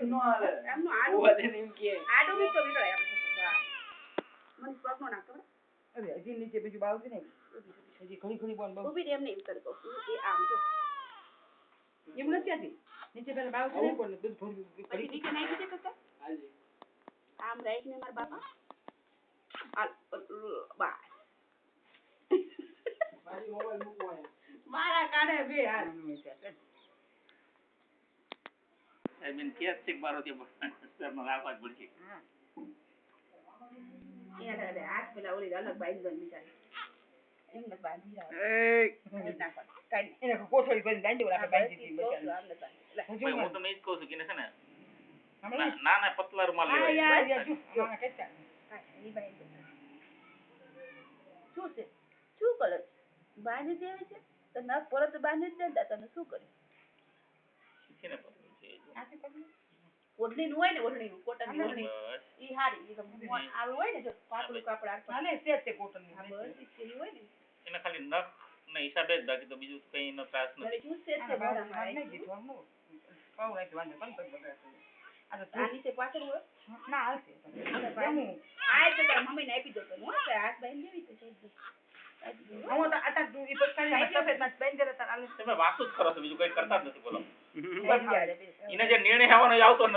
નો હાલે એમનો આડું ઓવા દે એમ કે આડું બી તો વિકળાય એમ મને પગનો ના ખબર અરે હજી નીચે બીજું બાવ છે ને હજી ઘણી ઘણી બોલ બાવ ઊભી એમ નહીં કરી કહું એ આમ જો એમ નથી આતી નીચે પેલા બાવ છે ને કોણ દૂધ ભરી પછી નીચે નાખી દે કાકા હાજી આમ રાઈટ ને મારા બાપા હાલ બા મારી મોબાઈલ મૂકો અહીંયા મારા કાઢે બે હાલ I mean, કેસ છે મારો તે સ્તરમાં રાખવા જ પડશે. અહીંયા રે હાથ પેલા ઓલી અલગ બાંધી દો બિચારી એમ ન બાંધી રાખ એ નાખો કાઈ એને કોથળી કરીને બાંધી ઓલા બાંધી દીધી બચારી ભાઈ હું તમને એ જ કહું છું કે ને છે ને નાના પતલા રૂમાલ હા લેવાય. યાર યાર જો હા કેટલા એ બાંધી શું છે શું કલર બાંધી દેવી છે તો ન પરત બાંધી દે ને તને શું કર્યું છે ને પતલું છે જો. ઓઢણી નું હોય ને ઓઢણી નું કોટન ની ઓઢણી બસ. ઈ હારી ઈ તો આવું હોય ને જો પાતળું કાપડ આખું આને સેજ તે કોટન ની હા બસ ઈ છે ઈ હોય ને એને ખાલી નખ ના હિસાબે જ બાકી તો બીજું કઈ એનો ત્રાસ એટલે નથી. શું છે તે મોઢા માં નહીં દીધું આમ પાઉ નાખી વાંધો પણ તો બગાડ આ તો આ નીચે પાછળ હોય ના આવશે આ તો તારા મમ્મી ને આપી દો તો હું હાથ બાંધી દેવી તો છે હું તો આતા તું ઈ પછાડી સફેદ માં બાંધી દે તાર આલે તમે વાતો જ કરો છો બીજું કઈ કરતા જ નથી બોલો. બસ એને જે નિર્ણય આવવાનો એ આવતો